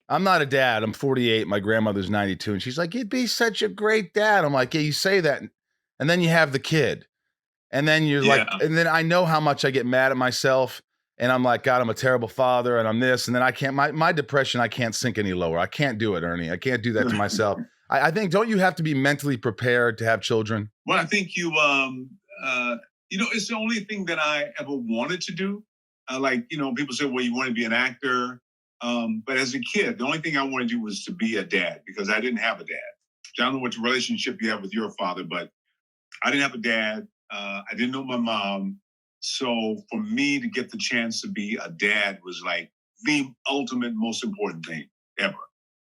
I'm not a dad. I'm 48. My grandmother's 92. And she's like, you'd be such a great dad. I'm like, yeah, you say that. And then you have the kid. And then you're like, Yeah. and then I know how much I get mad at myself. And I'm like, God, I'm a terrible father and I'm this. And then I can't, my depression, I can't sink any lower. I can't do it, Ernie. I can't do that to myself. I think, don't you have to be mentally prepared to have children? Well, I think it's the only thing that I ever wanted to do. People say, well, you want to be an actor. But as a kid, the only thing I wanted to do was to be a dad because I didn't have a dad. I don't know what relationship you have with your father, but I didn't have a dad. I didn't know my mom. So for me to get the chance to be a dad was like the ultimate, most important thing ever.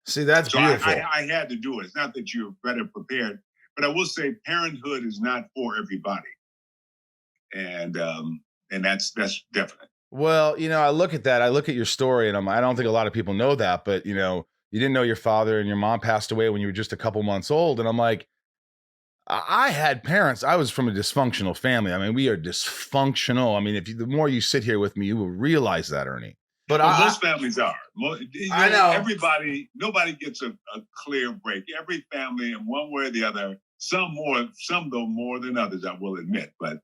See, that's So beautiful. I had to do it. It's not that you're better prepared, but I will say parenthood is not for everybody. And that's definite. Well, I look at that. I look at your story, and I don't think a lot of people know that, but you didn't know your father, and your mom passed away when you were just a couple months old. And I'm like, I had parents. I was from a dysfunctional family. I mean, we are dysfunctional. I mean, the more you sit here with me, you will realize that, Ernie. But most families are. I know nobody gets a clear break. Every family, in one way or the other, some though more than others, I will admit. But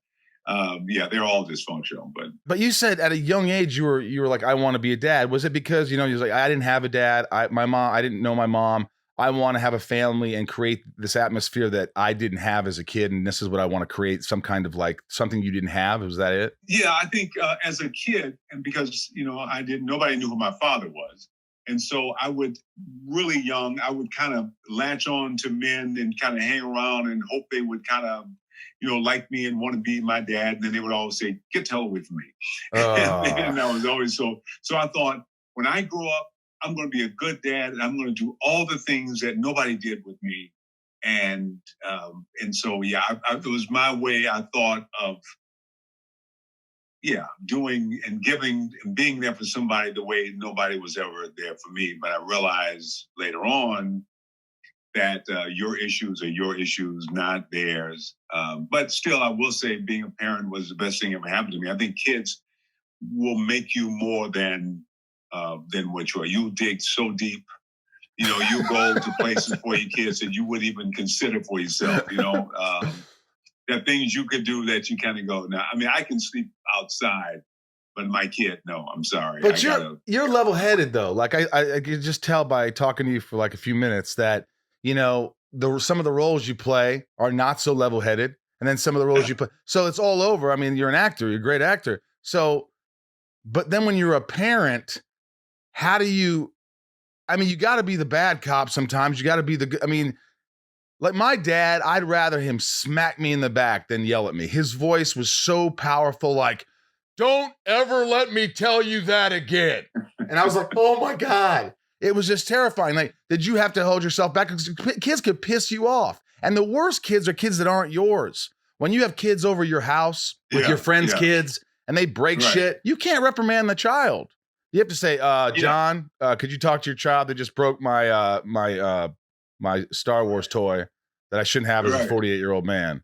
they're all dysfunctional. But you said at a young age you were like, I want to be a dad. Was it because you was like, I didn't have a dad. I didn't know my mom. I want to have a family and create this atmosphere that I didn't have as a kid, and this is what I want to create. Some kind of like something you didn't have. Was that it? Yeah, I think as a kid, and because nobody knew who my father was, and so I would really young, I would kind of latch on to men and kind of hang around and hope they would kind of like me and want to be my dad. And then they would always say, get the hell away from me. And I was always so I thought, when I grow up, I'm going to be a good dad and I'm going to do all the things that nobody did with me. And so, it was my way, I thought, of, doing and giving and being there for somebody the way nobody was ever there for me. But I realized later on that your issues are your issues, not theirs. But still, I will say being a parent was the best thing ever happened to me. I think kids will make you more than what you are. You dig so deep. You go to places for your kids that you wouldn't even consider for yourself. There are things you could do that you kind of go, now, I mean, I can sleep outside, but my kid, no, I'm sorry. But you're level-headed though. Like I could just tell by talking to you for like a few minutes that, some of the roles you play are not so level-headed. And then some of the roles you play. So it's all over. I mean, you're an actor, you're a great actor. So, but then when you're a parent, how do you got to be the bad cop sometimes. You got to be like my dad, I'd rather him smack me in the back than yell at me. His voice was so powerful, like, don't ever let me tell you that again. And I was like, oh my God. It was just terrifying. Like, did you have to hold yourself back? Because kids could piss you off. And the worst kids are kids that aren't yours. When you have kids over your house with your friends' kids and they break shit, you can't reprimand the child. You have to say, John, could you talk to your child that just broke my my Star Wars toy that I shouldn't have as a 48-year-old man?